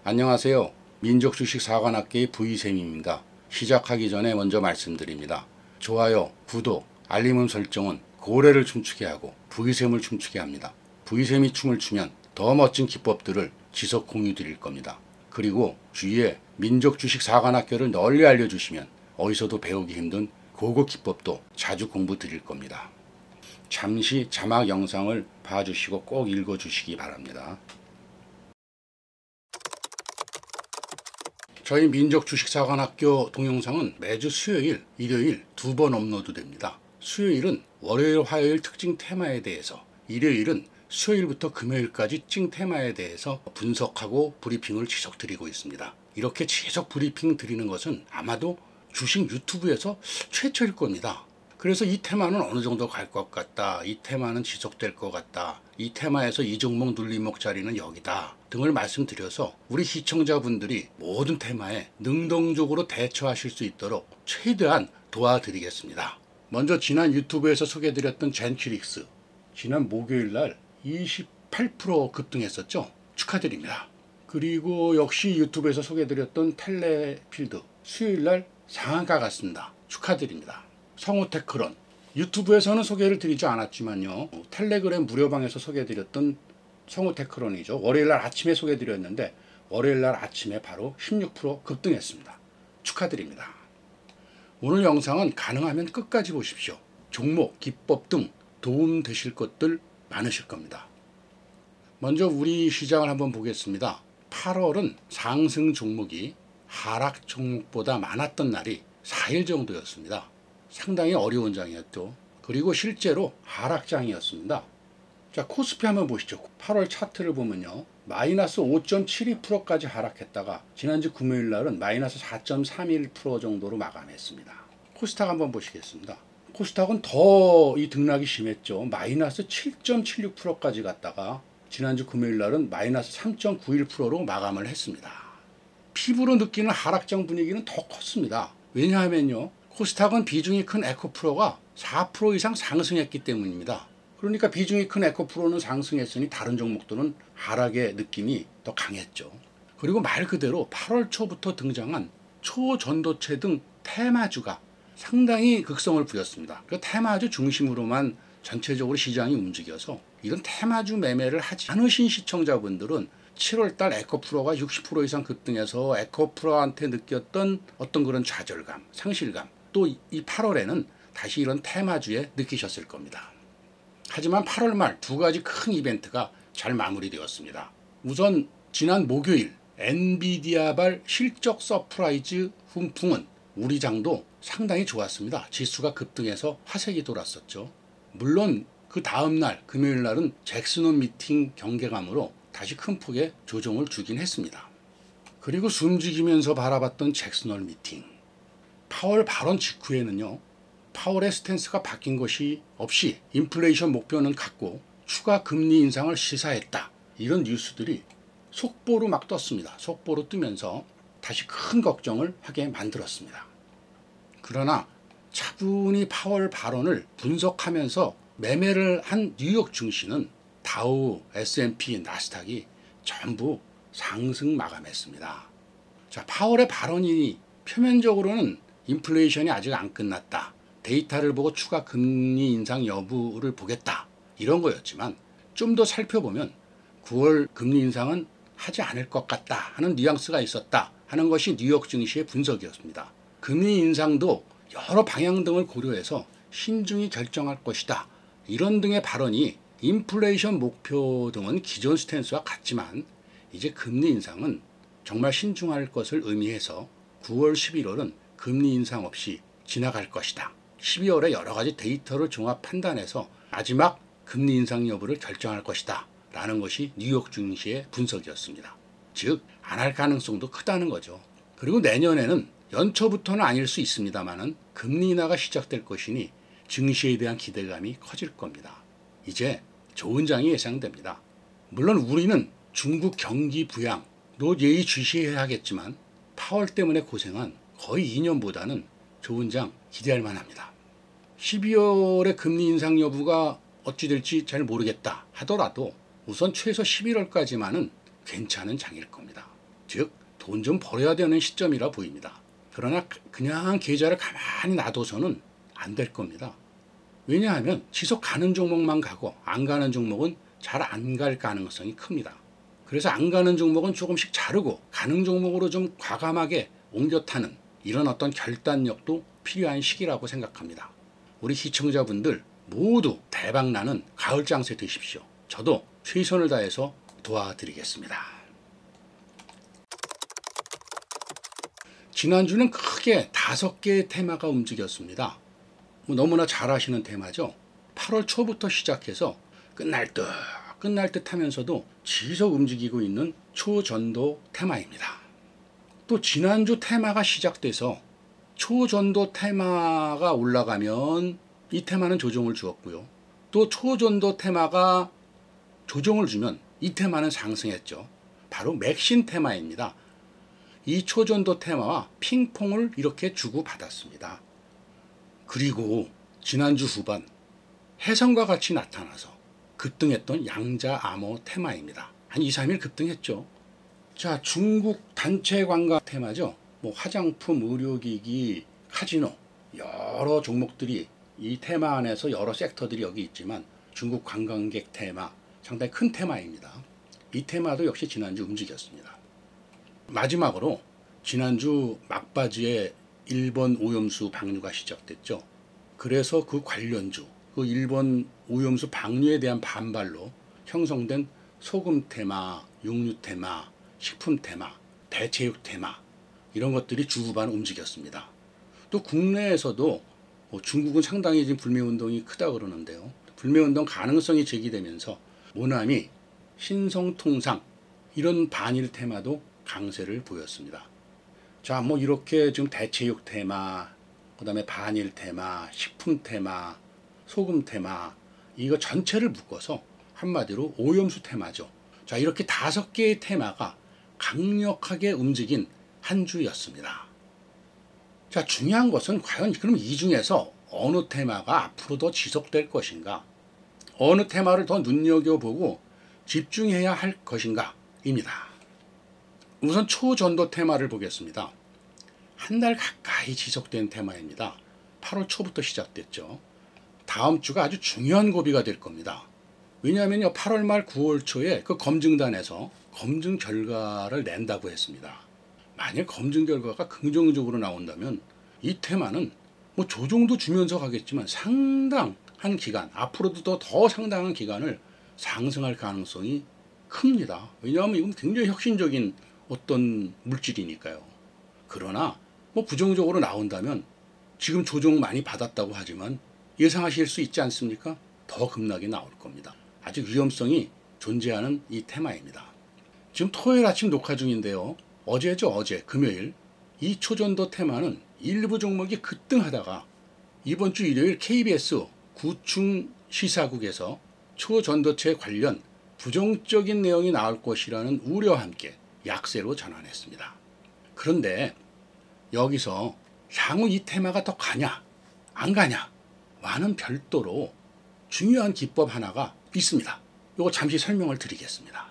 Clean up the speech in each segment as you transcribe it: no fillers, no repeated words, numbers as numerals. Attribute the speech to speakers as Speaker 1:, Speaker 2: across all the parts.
Speaker 1: 안녕하세요. 민족주식사관학계의 V쌤입니다. 시작하기 전에 먼저 말씀드립니다. 좋아요, 구독, 알림 설정은 고래를 춤추게 하고 V쌤을 춤추게 합니다. V쌤이 춤을 추면 더 멋진 기법들을 지속 공유 드릴 겁니다. 그리고 주위에 민족주식사관학교를 널리 알려주시면 어디서도 배우기 힘든 고급 기법도 자주 공부 드릴 겁니다. 잠시 자막 영상을 봐주시고 꼭 읽어주시기 바랍니다. 저희 민족주식사관학교 동영상은 매주 수요일, 일요일 2번 업로드됩니다. 수요일은 월요일, 화요일 특징 테마에 대해서, 일요일은 수요일부터 금요일까지 특징 테마에 대해서 분석하고 브리핑을 지속 드리고 있습니다. 이렇게 지속 브리핑 드리는 것은 아마도 주식 유튜브에서 최초일 겁니다. 그래서 이 테마는 어느 정도 갈 것 같다, 이 테마는 지속될 것 같다, 이 테마에서 이 종목 눌림목 자리는 여기다 등을 말씀드려서 우리 시청자분들이 모든 테마에 능동적으로 대처하실 수 있도록 최대한 도와드리겠습니다. 먼저 지난 유튜브에서 소개해드렸던 젠큐릭스, 지난 목요일날 28% 급등했었죠. 축하드립니다. 그리고 역시 유튜브에서 소개해드렸던 텔레필드, 수요일날 상한가 갔습니다. 축하드립니다. 성우테크론, 유튜브에서는 소개를 드리지 않았지만요, 텔레그램 무료방에서 소개해드렸던 성우테크론이죠. 월요일날 아침에 소개해드렸는데 월요일날 아침에 바로 16% 급등했습니다. 축하드립니다. 오늘 영상은 가능하면 끝까지 보십시오. 종목, 기법 등 도움되실 것들 많으실 겁니다. 먼저 우리 시장을 한번 보겠습니다. 8월은 상승 종목이 하락 종목보다 많았던 날이 4일 정도였습니다. 상당히 어려운 장이었죠. 그리고 실제로 하락장이었습니다. 자, 코스피 한번 보시죠. 8월 차트를 보면요, 마이너스 5.72%까지 하락했다가 지난주 금요일 날은 마이너스 4.31% 정도로 마감했습니다. 코스닥 한번 보시겠습니다. 코스닥은 더 이 등락이 심했죠. 마이너스 7.76%까지 갔다가 지난주 금요일 날은 마이너스 3.91%로 마감을 했습니다. 피부로 느끼는 하락장 분위기는 더 컸습니다. 왜냐하면요, 코스닥은 비중이 큰 에코프로가 4% 이상 상승했기 때문입니다. 그러니까 비중이 큰 에코프로는 상승했으니 다른 종목들은 하락의 느낌이 더 강했죠. 그리고 말 그대로 8월 초부터 등장한 초전도체 등 테마주가 상당히 극성을 부렸습니다. 그 테마주 중심으로만 전체적으로 시장이 움직여서 이런 테마주 매매를 하지 않으신 시청자분들은 7월달 에코프로가 60% 이상 급등해서 에코프로한테 느꼈던 어떤 그런 좌절감, 상실감, 또 이 8월에는 다시 이런 테마주에 느끼셨을 겁니다. 하지만 8월 말 두 가지 큰 이벤트가 잘 마무리되었습니다. 우선 지난 목요일 엔비디아발 실적 서프라이즈 훈풍은 우리 장도 상당히 좋았습니다. 지수가 급등해서 화색이 돌았었죠. 물론 그 다음날 금요일 날은 잭슨홀 미팅 경계감으로 다시 큰 폭의 조정을 주긴 했습니다. 그리고 숨죽이면서 바라봤던 잭슨홀 미팅, 파월 발언 직후에는요, 파월의 스탠스가 바뀐 것이 없이 인플레이션 목표는 같고 추가 금리 인상을 시사했다, 이런 뉴스들이 속보로 막 떴습니다. 속보로 뜨면서 다시 큰 걱정을 하게 만들었습니다. 그러나 차분히 파월 발언을 분석하면서 매매를 한 뉴욕 증시는 다우, S&P, 나스닥이 전부 상승 마감했습니다. 자, 파월의 발언이 표면적으로는 인플레이션이 아직 안 끝났다, 데이터를 보고 추가 금리 인상 여부를 보겠다, 이런 거였지만 좀 더 살펴보면 9월 금리 인상은 하지 않을 것 같다 하는 뉘앙스가 있었다 하는 것이 뉴욕 증시의 분석이었습니다. 금리 인상도 여러 방향 등을 고려해서 신중히 결정할 것이다, 이런 등의 발언이 인플레이션 목표 등은 기존 스탠스와 같지만 이제 금리 인상은 정말 신중할 것을 의미해서 9월, 11월은 금리 인상 없이 지나갈 것이다, 12월에 여러 가지 데이터를 종합 판단해서 마지막 금리 인상 여부를 결정할 것이다 라는 것이 뉴욕 증시의 분석이었습니다. 즉, 안 할 가능성도 크다는 거죠. 그리고 내년에는 연초부터는 아닐 수 있습니다만은 금리 인하가 시작될 것이니 증시에 대한 기대감이 커질 겁니다. 이제 좋은 장이 예상됩니다. 물론 우리는 중국 경기 부양도 예의주시해야겠지만 파월 때문에 고생한 거의 2년보다는 좋은 장 기대할 만합니다. 12월의 금리 인상 여부가 어찌 될지 잘 모르겠다 하더라도 우선 최소 11월까지만은 괜찮은 장일 겁니다. 즉 돈 좀 벌어야 되는 시점이라 보입니다. 그러나 그냥 계좌를 가만히 놔둬서는 안 될 겁니다. 왜냐하면 지속 가는 종목만 가고 안 가는 종목은 잘 안 갈 가능성이 큽니다. 그래서 안 가는 종목은 조금씩 자르고 가는 종목으로 좀 과감하게 옮겨 타는 이런 어떤 결단력도 필요한 시기라고 생각합니다. 우리 시청자분들 모두 대박나는 가을 장세 되십시오. 저도 최선을 다해서 도와드리겠습니다. 지난주는 크게 5개의 테마가 움직였습니다. 너무나 잘 아시는 테마죠. 8월 초부터 시작해서 끝날 듯 하면서도 지속 움직이고 있는 초전도 테마입니다. 또 지난주 테마가 시작돼서 초전도 테마가 올라가면 이 테마는 조정을 주었고요. 또 초전도 테마가 조정을 주면 이 테마는 상승했죠. 바로 맥신 테마입니다. 이 초전도 테마와 핑퐁을 이렇게 주고받았습니다. 그리고 지난주 후반 해성과 같이 나타나서 급등했던 양자 암호 테마입니다. 한 2, 3일 급등했죠. 자, 중국 단체 관광 테마죠. 화장품, 의료기기, 카지노 여러 종목들이 이 테마 안에서 여러 섹터들이 여기 있지만 중국 관광객 테마 상당히 큰 테마입니다. 이 테마도 역시 지난주 움직였습니다. 마지막으로 지난주 막바지에 일본 오염수 방류가 시작됐죠. 그래서 그 관련주, 그 일본 오염수 방류에 대한 반발로 형성된 소금 테마, 육류 테마, 식품 테마, 대체육 테마 이런 것들이 주 후반 움직였습니다. 또 국내에서도 중국은 상당히 지금 불매운동이 크다 그러는데요. 불매운동 가능성이 제기되면서 모나미, 신성통상 이런 반일 테마도 강세를 보였습니다. 자, 이렇게 지금 대체육 테마, 그 다음에 반일 테마, 식품 테마, 소금 테마 이거 전체를 묶어서 한마디로 오염수 테마죠. 자, 이렇게 5개의 테마가 강력하게 움직인 한 주였습니다. 자, 중요한 것은 과연 그럼 이 중에서 어느 테마가 앞으로 더 지속될 것인가, 어느 테마를 더 눈여겨보고 집중해야 할 것인가 입니다. 우선 초전도 테마를 보겠습니다. 한 달 가까이 지속된 테마입니다. 8월 초부터 시작됐죠. 다음 주가 아주 중요한 고비가 될 겁니다. 왜냐하면 8월 말 9월 초에 그 검증단에서 검증 결과를 낸다고 했습니다. 만약 검증 결과가 긍정적으로 나온다면 이 테마는 조정도 주면서 가겠지만 상당한 기간, 앞으로도 더 상당한 기간을 상승할 가능성이 큽니다. 왜냐하면 이건 굉장히 혁신적인 어떤 물질이니까요. 그러나 부정적으로 나온다면 지금 조정 많이 받았다고 하지만 예상하실 수 있지 않습니까? 더 급락이 나올 겁니다. 아주 위험성이 존재하는 이 테마입니다. 지금 토요일 아침 녹화 중인데요. 어제 금요일 이 초전도 테마는 일부 종목이 급등하다가 이번 주 일요일 KBS 구충 시사국에서 초전도체 관련 부정적인 내용이 나올 것이라는 우려와 함께 약세로 전환했습니다. 그런데 여기서 향후 이 테마가 더 가냐 안 가냐와는 별도로 중요한 기법 하나가 있습니다. 이거 잠시 설명을 드리겠습니다.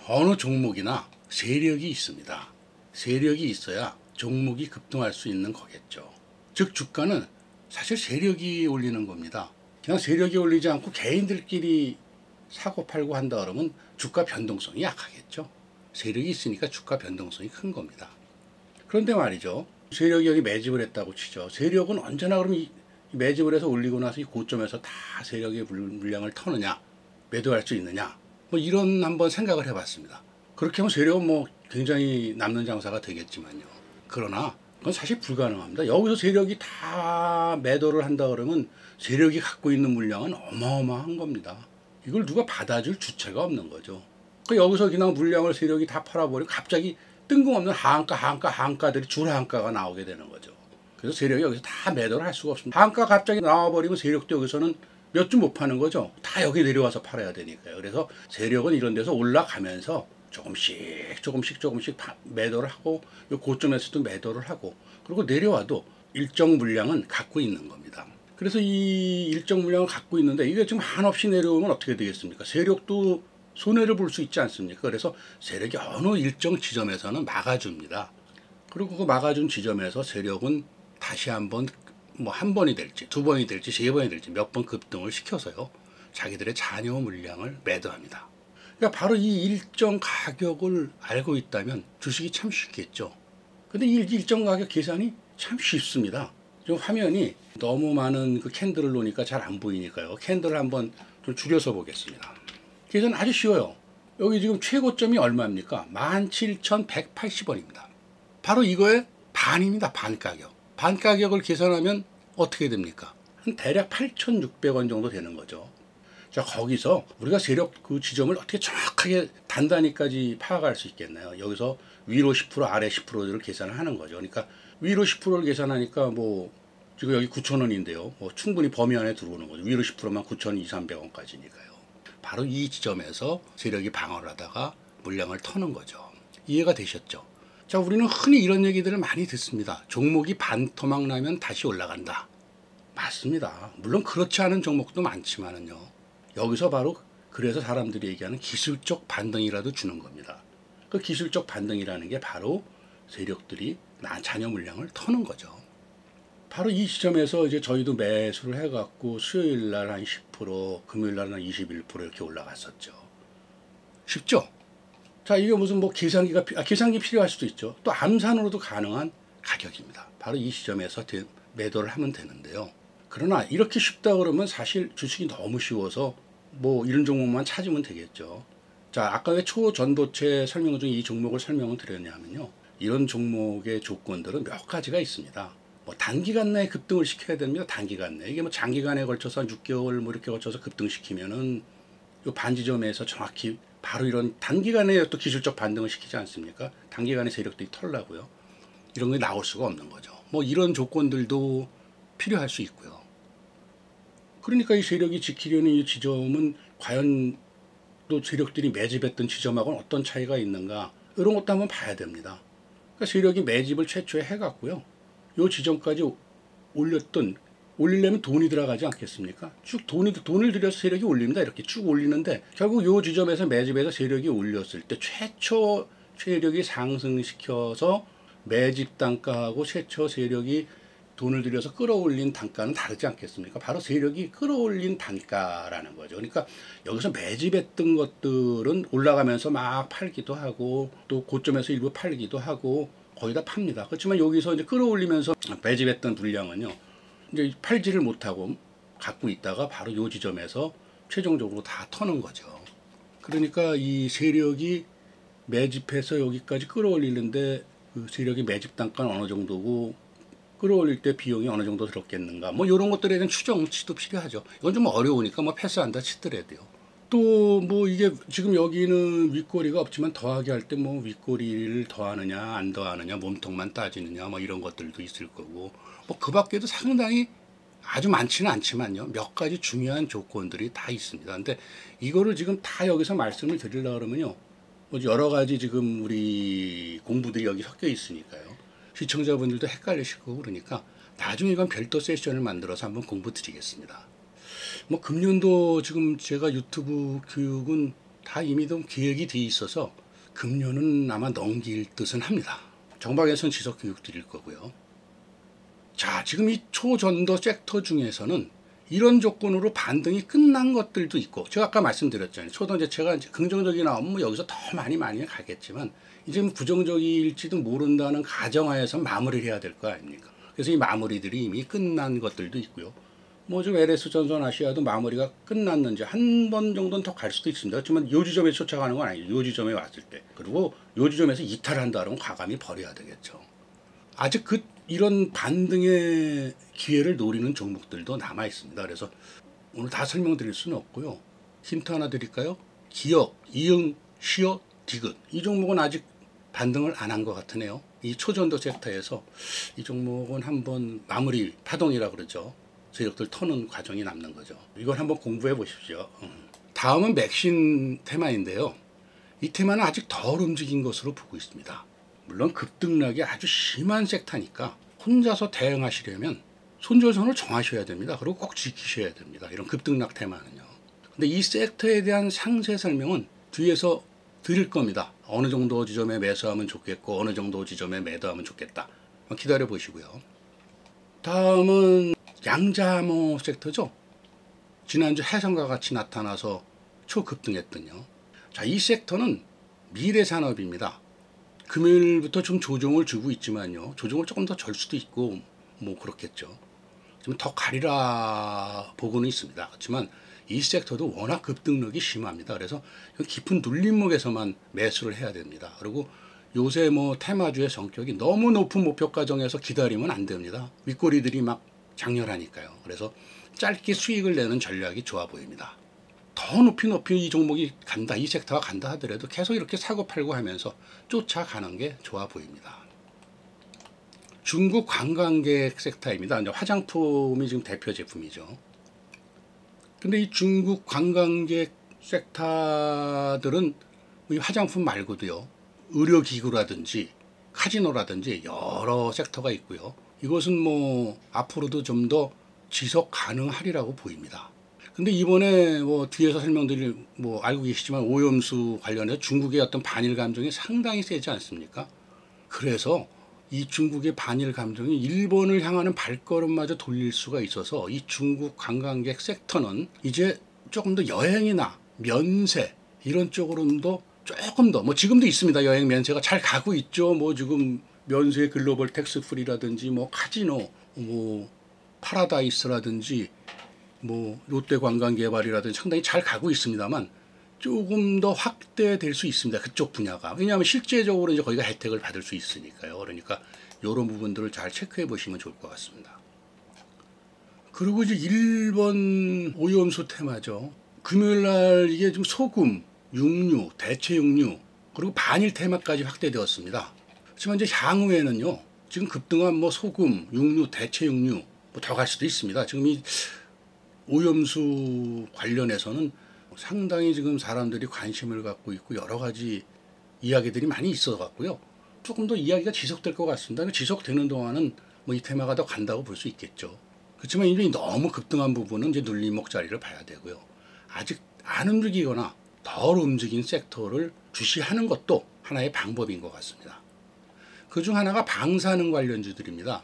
Speaker 1: 어느 종목이나 세력이 있습니다. 세력이 있어야 종목이 급등할 수 있는 거겠죠. 즉 주가는 사실 세력이 올리는 겁니다. 그냥 세력이 올리지 않고 개인들끼리 사고 팔고 한다 그러면 주가 변동성이 약하겠죠. 세력이 있으니까 주가 변동성이 큰 겁니다. 그런데 말이죠. 세력이 여기 매집을 했다고 치죠. 세력은 언제나 그럼 이 매집을 해서 올리고 나서 이 고점에서 다 세력의 물량을 터느냐, 매도할 수 있느냐, 이런 한번 생각을 해봤습니다. 그렇게 하면 세력은 굉장히 남는 장사가 되겠지만요. 그러나 그건 사실 불가능합니다. 여기서 세력이 다 매도를 한다 그러면 세력이 갖고 있는 물량은 어마어마한 겁니다. 이걸 누가 받아줄 주체가 없는 거죠. 여기서 그냥 물량을 세력이 다 팔아버리고 갑자기 뜬금없는 하한가들이 줄하한가가 나오게 되는 거죠. 그래서 세력이 여기서 다 매도를 할 수가 없습니다. 하한가 갑자기 나와버리면 세력도 여기서는 몇 주 못 파는 거죠. 다 여기 내려와서 팔아야 되니까요. 그래서 세력은 이런 데서 올라가면서 조금씩 매도를 하고 고점에서도 매도를 하고 그리고 내려와도 일정 물량은 갖고 있는 겁니다. 그래서 이 일정 물량을 갖고 있는데 이게 지금 한없이 내려오면 어떻게 되겠습니까? 세력도 손해를 볼 수 있지 않습니까? 그래서 세력이 어느 일정 지점에서는 막아줍니다. 그리고 그 막아준 지점에서 세력은 다시 한번 뭐 한 번이 될지 두 번이 될지 세 번이 될지 몇 번 급등을 시켜서요. 자기들의 잔여 물량을 매도합니다. 그러니까 바로 이 일정 가격을 알고 있다면 주식이 참 쉽겠죠. 근데 이 일정 가격 계산이 참 쉽습니다. 좀 화면이 너무 많은 그 캔들을 놓으니까 잘 안 보이니까요. 캔들을 한번 좀 줄여서 보겠습니다. 계산 아주 쉬워요. 여기 지금 최고점이 얼마입니까? 17,180원입니다. 바로 이거의 반입니다. 반 가격. 반 가격을 계산하면 어떻게 됩니까? 한 대략 8,600원 정도 되는 거죠. 자, 거기서 우리가 세력 그 지점을 어떻게 정확하게 단단히까지 파악할 수 있겠나요? 여기서 위로 10% 아래 10%를 계산을 하는 거죠. 그러니까 위로 10%를 계산하니까 뭐 지금 여기 9,000원인데요. 뭐 충분히 범위 안에 들어오는 거죠. 위로 10%만 9,200~300원까지니까요. 바로 이 지점에서 세력이 방어를 하다가 물량을 터는 거죠. 이해가 되셨죠? 자, 우리는 흔히 이런 얘기들을 많이 듣습니다. 종목이 반토막 나면 다시 올라간다. 맞습니다. 물론 그렇지 않은 종목도 많지만은요. 여기서 바로 그래서 사람들이 얘기하는 기술적 반등이라도 주는 겁니다. 그 기술적 반등이라는 게 바로 세력들이 잔여 물량을 터는 거죠. 바로 이 시점에서 이제 저희도 매수를 해갖고 수요일 날 한 10%, 금요일 날은 한 21% 이렇게 올라갔었죠. 쉽죠? 자, 이게 무슨 뭐 계산기 필요할 수도 있죠. 또 암산으로도 가능한 가격입니다. 바로 이 시점에서 매도를 하면 되는데요. 그러나 이렇게 쉽다 그러면 사실 주식이 너무 쉬워서 뭐 이런 종목만 찾으면 되겠죠. 자, 아까 왜 초전도체 설명 중에 이 종목을 설명을 드렸냐면요. 이런 종목의 조건들은 몇 가지가 있습니다. 뭐 단기간 내에 급등을 시켜야 됩니다. 단기간 내에. 이게 뭐 장기간에 걸쳐서 한 6개월 뭐 이렇게 걸쳐서 급등시키면은 요 반지점에서 정확히 바로 이런 단기간에 또 기술적 반등을 시키지 않습니까? 단기간에 세력들이 털라고요. 이런 게 나올 수가 없는 거죠. 뭐 이런 조건들도 필요할 수 있고요. 그러니까 이 세력이 지키려는 이 지점은 과연 또 세력들이 매집했던 지점하고는 어떤 차이가 있는가 이런 것도 한번 봐야 됩니다. 그러니까 세력이 매집을 최초에 해갖고요. 요 지점까지 올리려면 돈이 들어가지 않겠습니까? 쭉 돈을 들여서 세력이 올립니다. 이렇게 쭉 올리는데 결국 요 지점에서 매집해서 세력이 올렸을 때 최초 세력이 상승시켜서 매집 단가하고 최초 세력이 돈을 들여서 끌어올린 단가는 다르지 않겠습니까? 바로 세력이 끌어올린 단가라는 거죠. 그러니까 여기서 매집했던 것들은 올라가면서 막 팔기도 하고 또 고점에서 일부 팔기도 하고 거의 다 팝니다. 그렇지만 여기서 이제 끌어올리면서 매집했던 물량은요. 이제 팔지를 못하고 갖고 있다가 바로 요 지점에서 최종적으로 다 터는 거죠. 그러니까 이 세력이 매집해서 여기까지 끌어올리는데 그 세력이 매집 단가는 어느 정도고 끌어올릴 때 비용이 어느 정도 들었겠는가 뭐 이런 것들에 대한 추정치도 필요하죠. 이건 좀 어려우니까 뭐 패스한다 치더라도요. 또 뭐 이게 지금 여기는 윗꼬리가 없지만 더하기 할 때 뭐 윗꼬리를 더하느냐 안 더하느냐 몸통만 따지느냐 뭐 이런 것들도 있을 거고 뭐 그 밖에도 상당히 아주 많지는 않지만요 몇 가지 중요한 조건들이 다 있습니다. 근데 이거를 지금 다 여기서 말씀을 드리려고 그러면요 뭐 여러 가지 지금 우리 공부들이 여기 섞여 있으니까요 시청자분들도 헷갈리실 거고 그러니까 나중에 이건 별도 세션을 만들어서 한번 공부 드리겠습니다. 뭐 금년도 지금 제가 유튜브 교육은 다 이미 좀 계획이 돼 있어서 금년은 아마 넘길 듯은 합니다. 정박에선 지속 교육 드릴 거고요. 자, 지금 이 초전도 섹터 중에서는 이런 조건으로 반등이 끝난 것들도 있고 제가 아까 말씀드렸잖아요. 초전도체가 긍정적이 나오면 뭐 여기서 더 많이 가겠지만 이제 뭐 부정적일지도 모른다는 가정하에서 마무리를 해야 될 거 아닙니까? 그래서 이 마무리들이 이미 끝난 것들도 있고요. 뭐 지금 LS 전선 아시아도 마무리가 끝났는지 한 번 정도는 더 갈 수도 있습니다. 하지만 요 지점에 쫓아가는 건 아니죠. 요 지점에 왔을 때. 그리고 요 지점에서 이탈한다 그러면 과감히 버려야 되겠죠. 아직 이런 반등의 기회를 노리는 종목들도 남아 있습니다. 그래서 오늘 다 설명드릴 수는 없고요. 힌트 하나 드릴까요? 기역, 이응, 시어, 디귿. 이 종목은 아직 반등을 안 한 것 같으네요. 이 초전도 섹터에서 이 종목은 한번 마무리 파동이라 그러죠. 세력들 터는 과정이 남는 거죠. 이걸 한번 공부해 보십시오. 다음은 맥신 테마인데요. 이 테마는 아직 덜 움직인 것으로 보고 있습니다. 물론 급등락이 아주 심한 섹터니까 혼자서 대응하시려면 손절선을 정하셔야 됩니다. 그리고 꼭 지키셔야 됩니다. 이런 급등락 테마는요. 근데 이 섹터에 대한 상세 설명은 뒤에서 드릴 겁니다. 어느 정도 지점에 매수하면 좋겠고 어느 정도 지점에 매도하면 좋겠다. 기다려 보시고요. 다음은 양자암호 섹터죠. 지난주 해성과 같이 나타나서 초급등했더니요. 자, 이 섹터는 미래 산업입니다. 금요일부터 좀 조정을 주고 있지만요. 조정을 조금 더 줄 수도 있고 뭐 그렇겠죠. 좀 더 가리라 보고는 있습니다. 그렇지만 이 섹터도 워낙 급등력이 심합니다. 그래서 깊은 눌림목에서만 매수를 해야 됩니다. 그리고 요새 뭐 테마주의 성격이 너무 높은 목표가 정해서 기다리면 안 됩니다. 윗꼬리들이 막 장렬하니까요. 그래서 짧게 수익을 내는 전략이 좋아 보입니다. 더 높이 이 종목이 간다, 이 섹터가 간다 하더라도 계속 이렇게 사고 팔고 하면서 쫓아가는 게 좋아 보입니다. 중국 관광객 섹터입니다. 이제 화장품이 지금 대표 제품이죠. 근데 이 중국 관광객 섹터들은 이 화장품 말고도요, 의료기구라든지 카지노라든지 여러 섹터가 있고요. 이것은 뭐 앞으로도 좀 더 지속 가능하리라고 보입니다. 근데 이번에 뭐 뒤에서 설명드릴 뭐 알고 계시지만 오염수 관련해서 중국의 어떤 반일 감정이 상당히 세지 않습니까? 그래서 이 중국의 반일 감정이 일본을 향하는 발걸음마저 돌릴 수가 있어서 이 중국 관광객 섹터는 이제 조금 더 여행이나 면세 이런 쪽으로도 조금 더 뭐 지금도 있습니다. 여행 면세가 잘 가고 있죠. 뭐 지금 면세 글로벌 텍스 프리라든지 뭐 카지노 뭐 파라다이스라든지 뭐 롯데관광개발이라든지 상당히 잘 가고 있습니다만 조금 더 확대될 수 있습니다. 그쪽 분야가. 왜냐하면 실제적으로 이제 거기가 혜택을 받을 수 있으니까요. 그러니까 이런 부분들을 잘 체크해 보시면 좋을 것 같습니다. 그리고 이제 일본 오염수 테마죠. 금요일 날 이게 지금 소금, 육류, 대체 육류 그리고 반일 테마까지 확대되었습니다. 하지만 이제 향후에는요. 지금 급등한 뭐 소금, 육류, 대체 육류 뭐 더 갈 수도 있습니다. 지금 이 오염수 관련해서는 상당히 지금 사람들이 관심을 갖고 있고 여러 가지 이야기들이 많이 있어 갖고요. 조금 더 이야기가 지속될 것 같습니다. 지속되는 동안은 뭐 이 테마가 더 간다고 볼 수 있겠죠. 그렇지만 이제 너무 급등한 부분은 이제 눌림목 자리를 봐야 되고요. 아직 안 움직이거나 덜 움직인 섹터를 주시하는 것도 하나의 방법인 것 같습니다. 그중 하나가 방사능 관련주들입니다.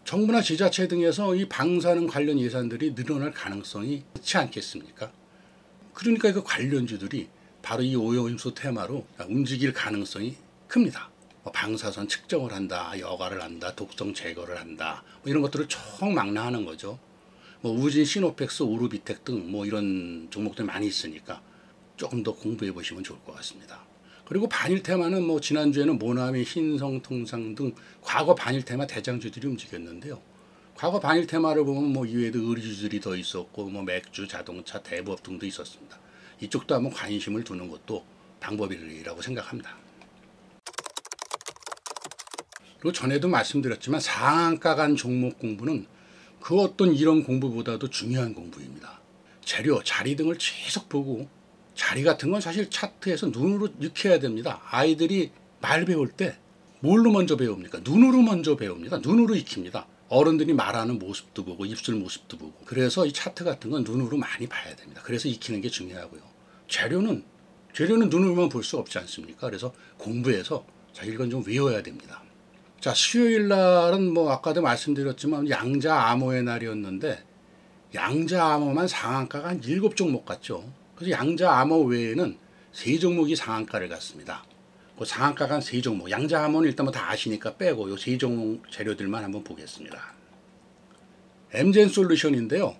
Speaker 1: 정부나 지자체 등에서 이 방사능 관련 예산들이 늘어날 가능성이 있지 않겠습니까? 그러니까 그 관련주들이 바로 이 오염수 테마로 움직일 가능성이 큽니다. 뭐 방사선 측정을 한다, 여과를 한다, 독성 제거를 한다, 뭐 이런 것들을 총망라하는 거죠. 뭐 우진, 시노펙스, 오르비텍 등 뭐 이런 종목들 많이 있으니까 조금 더 공부해 보시면 좋을 것 같습니다. 그리고 반일 테마는 뭐 지난주에는 모나미, 흰성, 통상 등 과거 반일 테마 대장주들이 움직였는데요. 과거 반일 테마를 보면 뭐 이외에도 의류주들이 더 있었고 뭐 맥주, 자동차, 대부업 등도 있었습니다. 이쪽도 한번 관심을 두는 것도 방법이라고 생각합니다. 그리고 전에도 말씀드렸지만 상한가 간 종목 공부는 그 어떤 이런 공부보다도 중요한 공부입니다. 재료, 자리 등을 계속 보고 자리 같은 건 사실 차트에서 눈으로 익혀야 됩니다. 아이들이 말 배울 때 뭘로 먼저 배웁니까? 눈으로 먼저 배웁니다. 눈으로 익힙니다. 어른들이 말하는 모습도 보고 입술 모습도 보고. 그래서 이 차트 같은 건 눈으로 많이 봐야 됩니다. 그래서 익히는 게 중요하고요. 재료는 눈으로만 볼 수 없지 않습니까? 그래서 공부해서 자, 이건 좀 외워야 됩니다. 자, 수요일 날은 뭐 아까도 말씀드렸지만 양자 암호의 날이었는데 양자 암호만 상한가가 한 7종목 갔죠. 그래서 양자 암호 외에는 3종목이 상한가를 갔습니다. 그 상한가가 한 3종목. 양자 암호는 일단 뭐 다 아시니까 빼고 요 3종목 재료들만 한번 보겠습니다. 엠젠 솔루션인데요.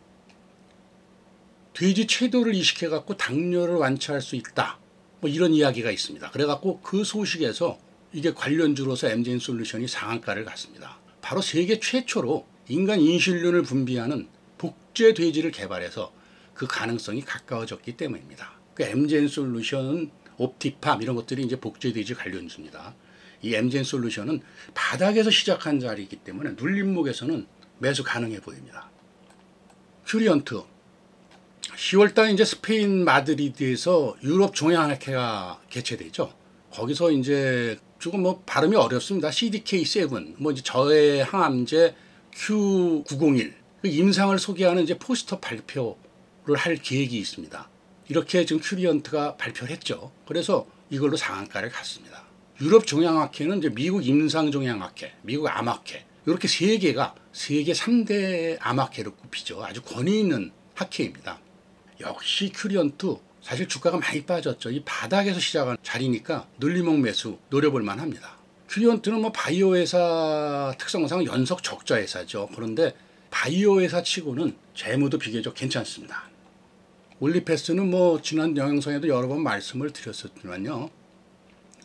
Speaker 1: 돼지 채도를 이식해 갖고 당뇨를 완치할 수 있다. 뭐 이런 이야기가 있습니다. 그래 갖고 그 소식에서 이게 관련주로서 엠젠 솔루션이 상한가를 갔습니다. 바로 세계 최초로 인간 인슐린을 분비하는 복제 돼지를 개발해서 그 가능성이 가까워졌기 때문입니다. 그 엠젠 솔루션, 옵티팜 이런 것들이 이제 복제 돼지 관련주입니다. 이 엠젠 솔루션은 바닥에서 시작한 자리이기 때문에 눌림목에서는 매수 가능해 보입니다. 큐리언트 10월달 이제 스페인 마드리드에서 유럽 종양학회가 개최되죠. 거기서 이제 조금 뭐 발음이 어렵습니다. CDK7 뭐 이제 저해 항암제 Q901 그 임상을 소개하는 이제 포스터 발표를 할 계획이 있습니다. 이렇게 지금 큐리언트가 발표를 했죠. 그래서 이걸로 상한가를 갔습니다. 유럽 종양학회는 이제 미국 임상종양학회, 미국 암학회 이렇게 세 개가 세계 3대 암학회로 꼽히죠. 아주 권위 있는 학회입니다. 역시 큐리언트 사실 주가가 많이 빠졌죠. 이 바닥에서 시작한 자리니까 늘리목 매수 노려볼 만합니다. 큐리언트는 뭐 바이오 회사 특성상 연속 적자 회사죠. 그런데 바이오 회사 치고는 재무도 비교적 괜찮습니다. 올리패스는 뭐 지난 영상에도 여러 번 말씀을 드렸었지만요.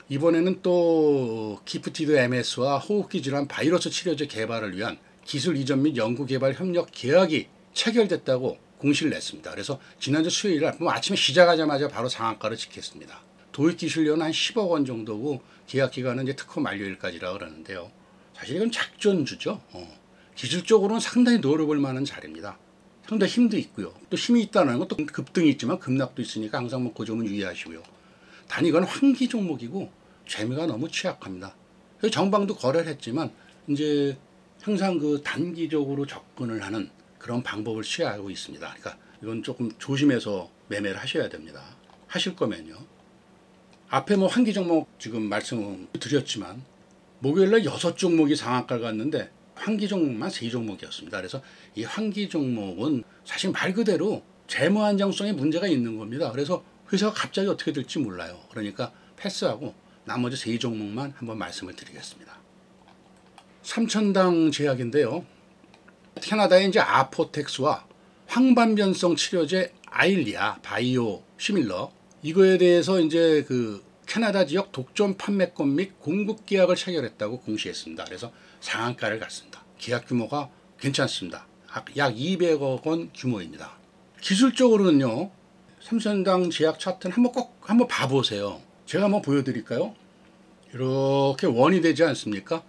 Speaker 1: 이번에는 또 기프티드 MS와 호흡기 질환 바이러스 치료제 개발을 위한 기술 이전 및 연구 개발 협력 계약이 체결됐다고 공시를 냈습니다. 그래서 지난주 수요일 날 아침에 시작하자마자 바로 상한가를 찍혔습니다. 도입기술료는 한 10억 원 정도고 계약 기간은 이제 특허 만료일까지라고 그러는데요. 사실 이건 작전주죠. 기술적으로는 상당히 노려볼 만한 자리입니다. 상당히 힘도 있고요. 또 힘이 있다는 건 또 급등이 있지만 급락도 있으니까 항상 뭐 그 점은 유의하시고요. 단 이건 환기 종목이고 재미가 너무 취약합니다. 정방도 거래를 했지만 이제 항상 그 단기적으로 접근을 하는 그런 방법을 취하고 있습니다. 그러니까 이건 조금 조심해서 매매를 하셔야 됩니다. 하실 거면요. 앞에 뭐 환기 종목 지금 말씀드렸지만 목요일날 6종목이 상한가를 갔는데 환기 종목만 3종목이었습니다. 그래서 이 환기 종목은 사실 말 그대로 재무 안정성에 문제가 있는 겁니다. 그래서 회사가 갑자기 어떻게 될지 몰라요. 그러니까 패스하고 나머지 3종목만 한번 말씀을 드리겠습니다. 삼천당 제약인데요. 캐나다의 이제 아포텍스와 황반변성 치료제 아일리아 바이오 시밀러 이거에 대해서 이제 그 캐나다 지역 독점 판매권 및 공급 계약을 체결했다고 공시했습니다. 그래서 상한가를 갔습니다. 계약 규모가 괜찮습니다. 약 200억 원 규모입니다. 기술적으로는요. 삼천당 제약 차트는 한번 봐보세요. 제가 한번 보여드릴까요? 이렇게 원이 되지 않습니까?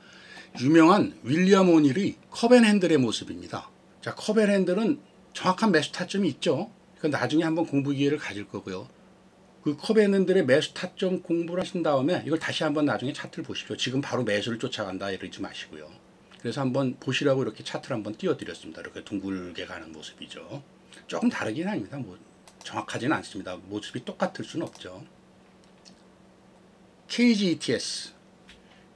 Speaker 1: 유명한 윌리엄 오닐의 컵앤핸들의 모습입니다. 자, 컵앤핸들은 정확한 매수 타점이 있죠. 그러니까 나중에 한번 공부 기회를 가질 거고요. 그 컵앤핸들의 매수 타점 공부를 하신 다음에 이걸 다시 한번 나중에 차트를 보십시오. 지금 바로 매수를 쫓아간다 이러지 마시고요. 그래서 한번 보시라고 이렇게 차트를 한번 띄워드렸습니다. 이렇게 둥글게 가는 모습이죠. 조금 다르긴 합니다. 뭐 정확하지는 않습니다. 모습이 똑같을 수는 없죠. KGETS.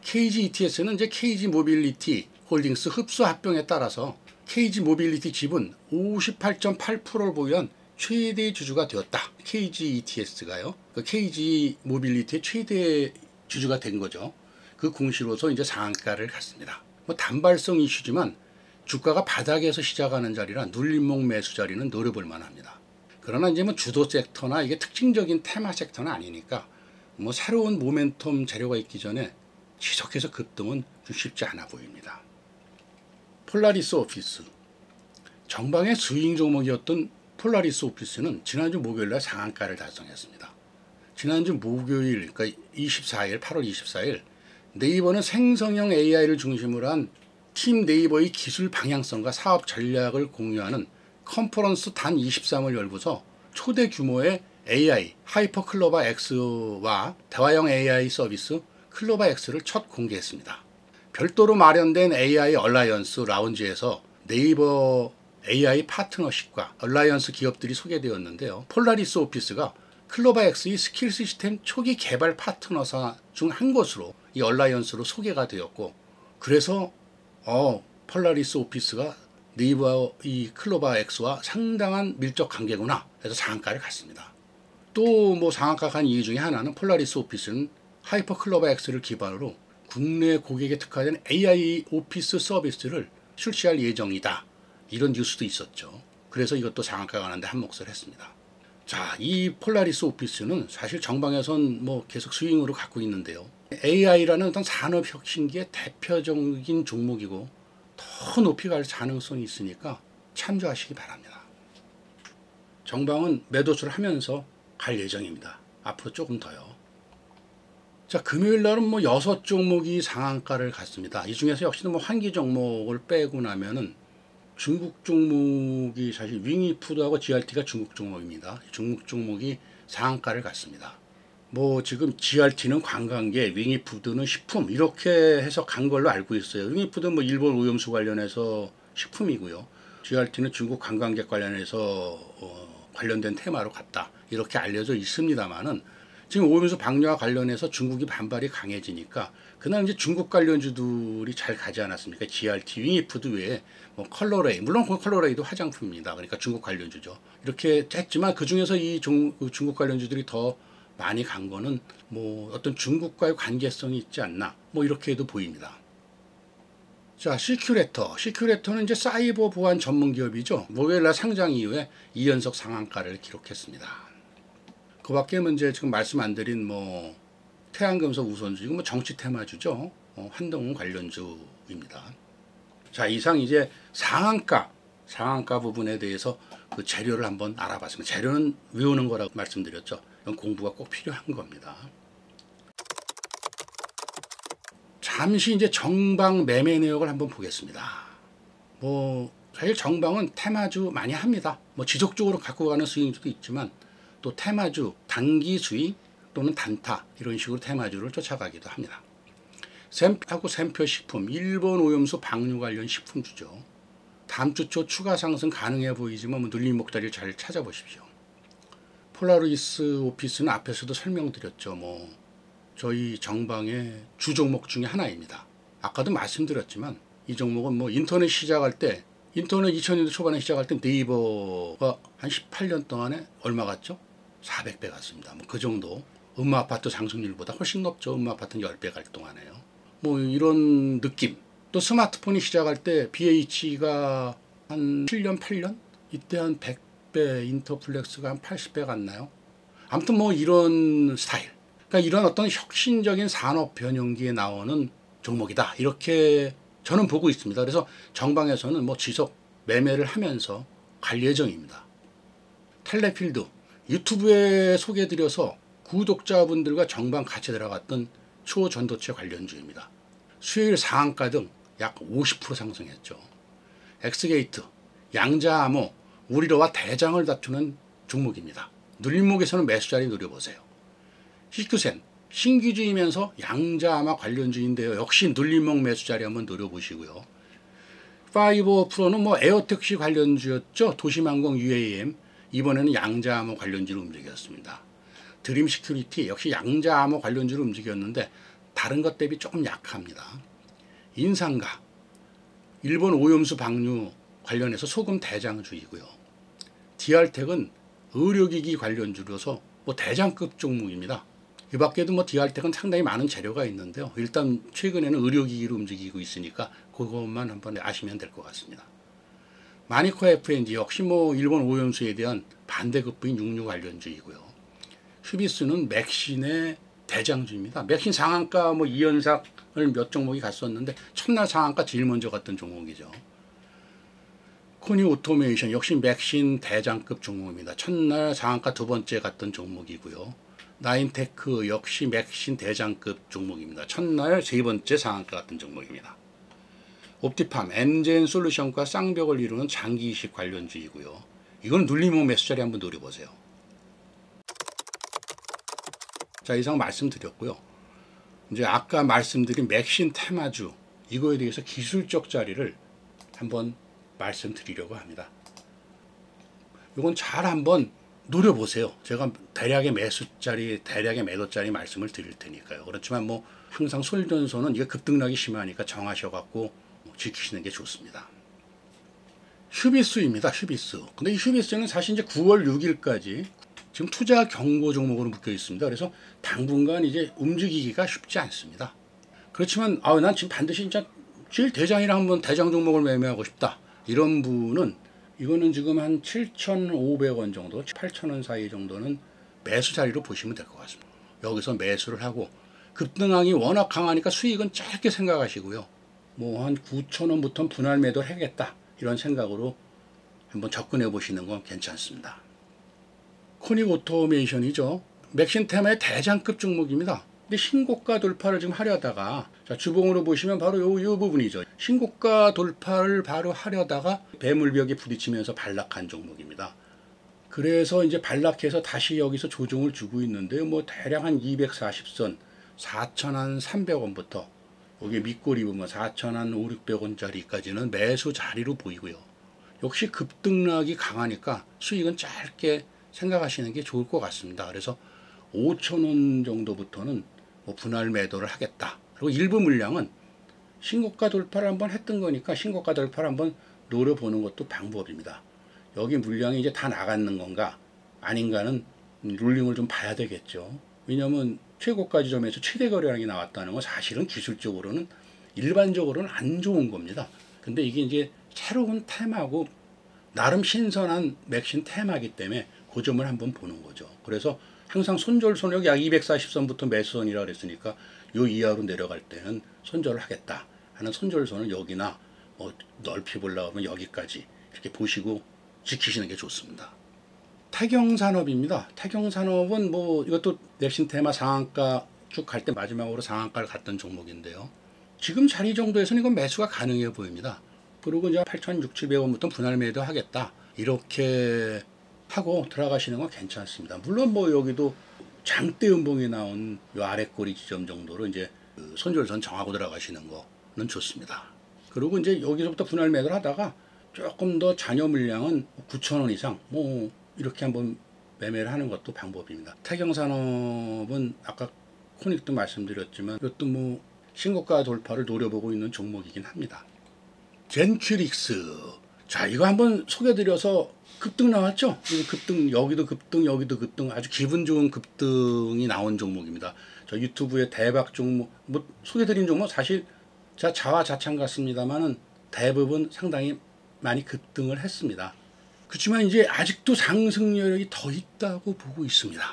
Speaker 1: KGETS는 이제 KG 모빌리티 홀딩스 흡수 합병에 따라서 KG 모빌리티 지분 58.8%를 보유한 최대 주주가 되었다. KGETS가요. 그 KG 모빌리티의 최대 주주가 된 거죠. 그 공시로서 이제 상한가를 갔습니다. 뭐 단발성 이슈지만 주가가 바닥에서 시작하는 자리라 눌림목 매수 자리는 노려볼 만합니다. 그러나 이제 뭐 주도 섹터나 이게 특징적인 테마 섹터는 아니니까 뭐 새로운 모멘텀 재료가 있기 전에 지속해서 급등은 좀 쉽지 않아 보입니다. 폴라리스 오피스. 정방의 스윙 종목이었던 폴라리스 오피스는 지난주 목요일날 상한가를 달성했습니다. 지난주 목요일, 그러니까 24일, 8월 24일 네이버는 생성형 AI를 중심으로 한 팀 네이버의 기술 방향성과 사업 전략을 공유하는 컨퍼런스 단 23을 열고서 초대 규모의 AI 하이퍼 클로바 X와 대화형 AI 서비스 클로바 X를 첫 공개했습니다. 별도로 마련된 AI 얼라이언스 라운지에서 네이버 AI 파트너십과 얼라이언스 기업들이 소개되었는데요. 폴라리스 오피스가 클로바 X의 스킬 시스템 초기 개발 파트너사 중 한 곳으로 이 얼라이언스로 소개가 되었고, 그래서 폴라리스 오피스가 네이버 이 클로바 X와 상당한 밀접 관계구나 해서 상한가를 갔습니다. 또 뭐 상한가 간 이유 중에 하나는 폴라리스 오피스는 하이퍼 클로바 X를 기반으로 국내 고객에 특화된 AI 오피스 서비스를 출시할 예정이다. 이런 뉴스도 있었죠. 그래서 이것도 상한가 가는데 한 몫을 했습니다. 자, 이 폴라리스 오피스는 사실 정방에선 뭐 계속 스윙으로 갖고 있는데요. AI라는 어떤 산업혁신기의 대표적인 종목이고 더 높이 갈 가능성이 있으니까 참조하시기 바랍니다. 정방은 매도수를 하면서 갈 예정입니다. 앞으로 조금 더요. 자, 금요일 날은 뭐 6종목이 상한가를 갔습니다. 이 중에서 역시나 뭐 환기 종목을 빼고 나면은 중국 종목이 사실 윙이푸드하고 GRT가 중국 종목입니다. 중국 종목이 상한가를 갔습니다. 뭐 지금 GRT는 관광계, 윙이푸드는 식품 이렇게 해서 간 걸로 알고 있어요. 윙이푸드는 뭐 일본 오염수 관련해서 식품이고요. GRT는 중국 관광객 관련해서 관련된 테마로 갔다 이렇게 알려져 있습니다만은 지금 오염수 방류와 관련해서 중국이 반발이 강해지니까 그날 이제 중국 관련주들이 잘 가지 않았습니까? GRT, 윙이푸드 외에 뭐 컬러레이, 물론 그 컬러레이도 화장품입니다. 그러니까 중국 관련주죠. 이렇게 했지만 그 중에서 이 중국 관련주들이 더 많이 간 거는 뭐 어떤 중국과의 관계성이 있지 않나 뭐 이렇게도 보입니다. 자, 시큐레터는 이제 사이버 보안 전문 기업이죠. 목요일날 상장 이후에 2연속 상한가를 기록했습니다. 그 밖에 이제 지금 말씀 안 드린 뭐 태양금속 우선주, 이거 뭐 정치 테마주죠. 한동훈 관련주입니다. 자, 이상 이제 상한가 부분에 대해서 그 재료를 한번 알아봤습니다. 재료는 외우는 거라고 말씀드렸죠. 이건 공부가 꼭 필요한 겁니다. 잠시 이제 정방 매매 내역을 한번 보겠습니다. 뭐 사실 정방은 테마주 많이 합니다. 뭐 지속적으로 갖고 가는 수익주도 있지만 또 테마주 단기 수익 또는 단타 이런 식으로 테마주를 쫓아가기도 합니다. 샘하고 샘표식품, 일본 오염수 방류 관련 식품주죠. 다음 주 초 추가 상승 가능해 보이지만 뭐 눌림 목자리를 잘 찾아보십시오. 폴라리스 오피스는 앞에서도 설명드렸죠. 뭐 저희 정방의 주 종목 중에 하나입니다. 아까도 말씀드렸지만 이 종목은 뭐 인터넷 시작할 때 인터넷 2000년대 초반에 시작할 때 네이버가 한 18년 동안에 얼마 갔죠? 400배 갔습니다. 뭐 그 정도. 음마아파트 상승률보다 훨씬 높죠. 음마아파트는 10배 갈 동안에요. 뭐 이런 느낌. 또 스마트폰이 시작할 때 BH가 한 7년, 8년? 이때 한 100배, 인터플렉스가 한 80배 갔나요? 아무튼 뭐 이런 스타일. 그러니까 이런 어떤 혁신적인 산업 변형기에 나오는 종목이다. 이렇게 저는 보고 있습니다. 그래서 정방에서는 뭐 지속 매매를 하면서 갈 예정입니다. 텔레필드 유튜브에 소개해드려서 구독자분들과 정방 같이 들어갔던 초전도체 관련주입니다. 수요일 상한가 등 약 50% 상승했죠. 엑스게이트, 양자암호, 우리로와 대장을 다투는 종목입니다. 눌림목에서는 매수자리 노려보세요. 시큐센, 신규주이면서 양자암호 관련주인데요. 역시 눌림목 매수자리 한번 노려보시고요. 파이버 프로는 뭐 에어택시 관련주였죠. 도심항공 UAM, 이번에는 양자암호 관련주로 움직였습니다. 드림 시큐리티 역시 양자암호 관련주로 움직였는데 다른 것 대비 조금 약합니다. 인상가, 일본 오염수 방류 관련해서 소금 대장주이고요. 디알텍은 의료기기 관련주로서 뭐 대장급 종목입니다. 이 밖에도 뭐 디알텍은 상당히 많은 재료가 있는데요. 일단 최근에는 의료기기로 움직이고 있으니까 그것만 한번 아시면 될 것 같습니다. 마니코 FNG 역시 뭐 일본 오염수에 대한 반대급부인 육류 관련주이고요. 휴비스는 맥신의 대장주입니다. 맥신 상한가 뭐 2연삭을 몇 종목이 갔었는데 첫날 상한가 제일 먼저 갔던 종목이죠. 코니 오토메이션 역시 맥신 대장급 종목입니다. 첫날 상한가 두 번째 갔던 종목이고요. 나인테크 역시 맥신 대장급 종목입니다. 첫날 세 번째 상한가 같은 종목입니다. 옵티팜, 엔젠 솔루션과 쌍벽을 이루는 장기이식 관련주이고요. 이건 눌림목 매수자리 한번 노려보세요. 자, 이상 말씀드렸고요. 이제 아까 말씀드린 맥신 테마주 이거에 대해서 기술적 자리를 한번 말씀드리려고 합니다. 이건 잘 한번 노려보세요. 제가 대략의 매수자리, 대략의 매도자리 말씀을 드릴 테니까요. 그렇지만 뭐 항상 솔전소는 이게 급등락이 심하니까 정하셔갖고 지키시는 게 좋습니다. 휴비스입니다. 휴비스. 근데 이 휴비스는 사실 이제 9월 6일까지 지금 투자 경고 종목으로 묶여 있습니다. 그래서 당분간 이제 움직이기가 쉽지 않습니다. 그렇지만 난 지금 반드시 진짜 제일 대장이랑 한번 대장 종목을 매매하고 싶다. 이런 분은 이거는 지금 한 7,500원 정도, 8,000원 사이 정도는 매수 자리로 보시면 될 것 같습니다. 여기서 매수를 하고 급등항이 워낙 강하니까 수익은 짧게 생각하시고요. 뭐 한 9,000원부터 분할 매도를 하겠다. 이런 생각으로 한번 접근해 보시는 건 괜찮습니다. 코닉 오토메이션이죠. 맥신 테마의 대장급 종목입니다. 근데 신고가 돌파를 지금 하려다가 자, 주봉으로 보시면 바로 요 부분이죠. 신고가 돌파를 바로 하려다가 매물벽에 부딪히면서 반락한 종목입니다. 그래서 이제 반락해서 다시 여기서 조정을 주고 있는데요. 뭐 대략 한 240선 4,300원부터 여기 밑꼬리 보면 4,500, 600원짜리까지는 매수 자리로 보이고요. 역시 급등락이 강하니까 수익은 짧게 생각하시는 게 좋을 것 같습니다. 그래서 5,000원 정도부터는 뭐 분할 매도를 하겠다. 그리고 일부 물량은 신고가 돌파를 한번 했던 거니까 신고가 돌파를 한번 노려보는 것도 방법입니다. 여기 물량이 이제 다 나가는 건가 아닌가는 룰링을 좀 봐야 되겠죠. 왜냐하면 최고가 지점에서 최대 거래량이 나왔다는 건 사실은 기술적으로는 일반적으로는 안 좋은 겁니다. 근데 이게 이제 새로운 테마고 나름 신선한 맥신 테마이기 때문에 그 점을 한번 보는 거죠. 그래서 항상 손절선을 약 240선부터 매수선이라 그랬으니까 요 이하로 내려갈 때는 손절을 하겠다 하는 손절선을 여기나 넓히 보려고 하면 여기까지 이렇게 보시고 지키시는 게 좋습니다. 태경산업입니다. 태경산업은 뭐 이것도 맥신 테마 상한가 쭉 갈 때 마지막으로 상한가를 갔던 종목인데요. 지금 자리 정도에서는 이건 매수가 가능해 보입니다. 그리고 이제 8,600~700원부터 분할 매도 하겠다 이렇게 하고 들어가시는 건 괜찮습니다. 물론 뭐 여기도 장대 음봉이 나온 요 아래 꼬리 지점 정도로 이제 손절선 정하고 들어가시는 거는 좋습니다. 그리고 이제 여기서부터 분할 매도를 하다가 조금 더 잔여 물량은 9,000원 이상 뭐 이렇게 한번 매매를 하는 것도 방법입니다. 태경산업은 아까 코닉도 말씀드렸지만 이것도 뭐 신고가 돌파를 노려보고 있는 종목이긴 합니다. 젠큐릭스. 자, 이거 한번 소개드려서 급등 나왔죠? 급등, 여기도 급등, 여기도 급등, 아주 기분 좋은 급등이 나온 종목입니다. 저 유튜브에 대박 종목, 뭐 소개드린 종목 사실 자화자찬 같습니다만은 대부분 상당히 많이 급등을 했습니다. 그렇지만 이제 아직도 상승 여력이 더 있다고 보고 있습니다.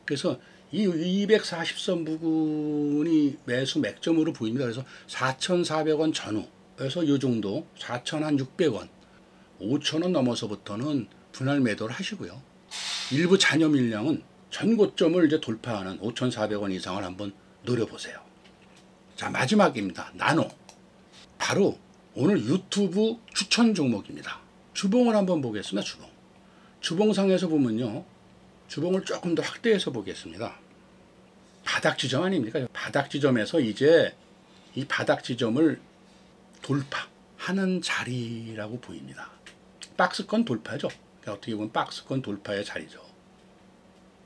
Speaker 1: 그래서 이 240선 부근이 매수 맥점으로 보입니다. 그래서 4,400원 전후에서 이 정도 4,600원 5,000원 넘어서부터는 분할 매도를 하시고요. 일부 잔여 물량은 전고점을 이제 돌파하는 5,400원 이상을 한번 노려보세요. 자, 마지막입니다. 나노. 바로 오늘 유튜브 추천 종목입니다. 주봉을 한번 보겠습니다. 주봉. 주봉상에서 보면요. 주봉을 조금 더 확대해서 보겠습니다. 바닥 지점 아닙니까? 바닥 지점에서 이제 이 바닥 지점을 돌파하는 자리라고 보입니다. 박스권 돌파죠. 그러니까 어떻게 보면 박스권 돌파의 자리죠.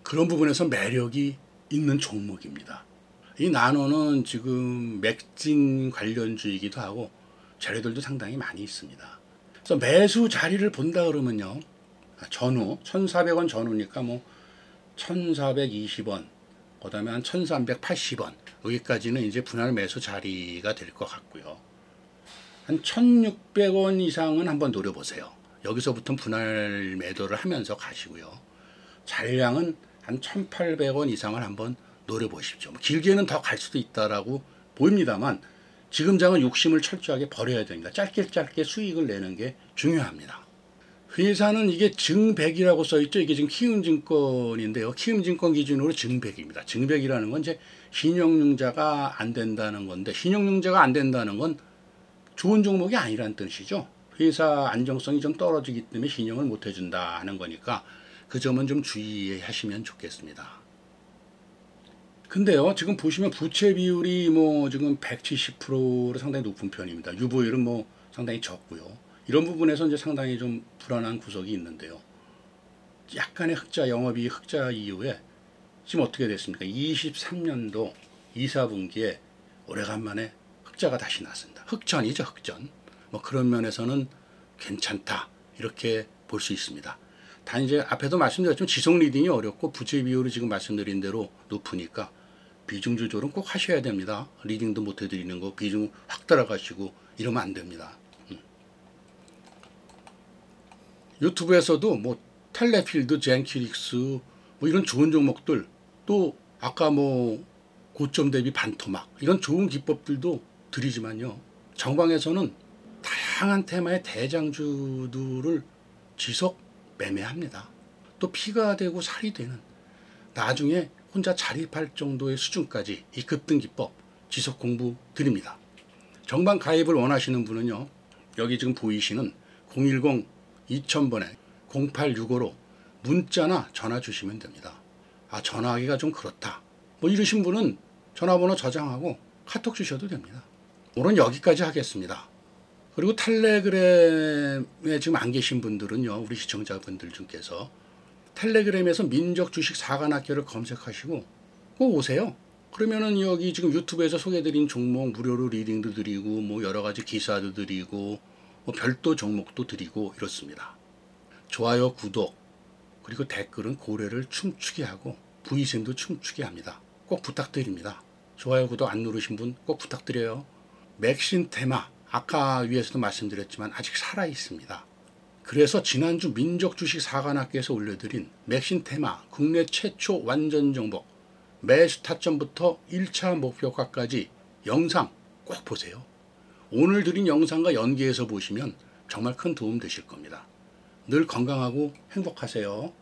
Speaker 1: 그런 부분에서 매력이 있는 종목입니다. 이 나노는 지금 맥진 관련주이기도 하고 재료들도 상당히 많이 있습니다. 그래서 매수 자리를 본다 그러면요. 전후 1,400원 전후니까 뭐 1,420원, 그 다음에 한 1,380원 여기까지는 이제 분할 매수 자리가 될 것 같고요. 한 1,600원 이상은 한번 노려보세요. 여기서부터 분할 매도를 하면서 가시고요. 잔량은 한 1,800원 이상을 한번 노려보십시오. 길게는 더 갈 수도 있다라고 보입니다만 지금 장은 욕심을 철저하게 버려야 됩니다. 짧게 수익을 내는 게 중요합니다. 회사는 이게 증100이라고 써있죠. 이게 지금 키움증권인데요. 키움증권 기준으로 증100입니다. 증100이라는 건 이제 신용융자가 안 된다는 건데, 신용융자가 안 된다는 건 좋은 종목이 아니란 뜻이죠. 회사 안정성이 좀 떨어지기 때문에 신용을 못 해준다 하는 거니까 그 점은 좀 주의하시면 좋겠습니다. 근데요, 지금 보시면 부채 비율이 뭐 지금 170%로 상당히 높은 편입니다. 유보율은 뭐 상당히 적고요. 이런 부분에서 이제 상당히 좀 불안한 구석이 있는데요. 약간의 흑자, 영업이익 흑자 이후에 지금 어떻게 됐습니까? 23년도 2, 4분기에 오래간만에 흑자가 다시 났습니다. 흑전이죠, 흑전. 뭐 그런 면에서는 괜찮다 이렇게 볼 수 있습니다. 단 이제 앞에도 말씀드렸지만 지속 리딩이 어렵고 부채 비율이 지금 말씀드린 대로 높으니까 비중 조절은 꼭 하셔야 됩니다. 리딩도 못 해드리는 거 비중 확 따라가시고 이러면 안 됩니다. 유튜브에서도 뭐 텔레필드, 젠큐릭스 뭐 이런 좋은 종목들, 또 아까 뭐 고점 대비 반토막 이런 좋은 기법들도 드리지만요. 정방에서는 다양한 테마의 대장주들을 지속 매매합니다. 또 피가 되고 살이 되는, 나중에 혼자 자립할 정도의 수준까지 이 급등 기법 지속 공부 드립니다. 정방 가입을 원하시는 분은요. 여기 지금 보이시는 010-2000번에 0865로 문자나 전화 주시면 됩니다. 아, 전화하기가 좀 그렇다 뭐 이러신 분은 전화번호 저장하고 카톡 주셔도 됩니다. 오늘 여기까지 하겠습니다. 그리고 텔레그램에 지금 안 계신 분들은요, 우리 시청자분들 중께서 텔레그램에서 민족 주식 사관학교를 검색하시고 꼭 오세요. 그러면은 여기 지금 유튜브에서 소개해드린 종목 무료로 리딩도 드리고 뭐 여러 가지 기사도 드리고 뭐 별도 종목도 드리고 이렇습니다. 좋아요, 구독, 그리고 댓글은 고래를 춤추게 하고 부이샘도 춤추게 합니다. 꼭 부탁드립니다. 좋아요, 구독 안 누르신 분 꼭 부탁드려요. 맥신 테마, 아까 위에서도 말씀드렸지만 아직 살아 있습니다. 그래서 지난주 민족주식 사관학교에서 올려드린 맥신 테마 국내 최초 완전 정복 매수 타점부터 1차 목표가까지 영상 꼭 보세요. 오늘 드린 영상과 연계해서 보시면 정말 큰 도움 되실 겁니다. 늘 건강하고 행복하세요.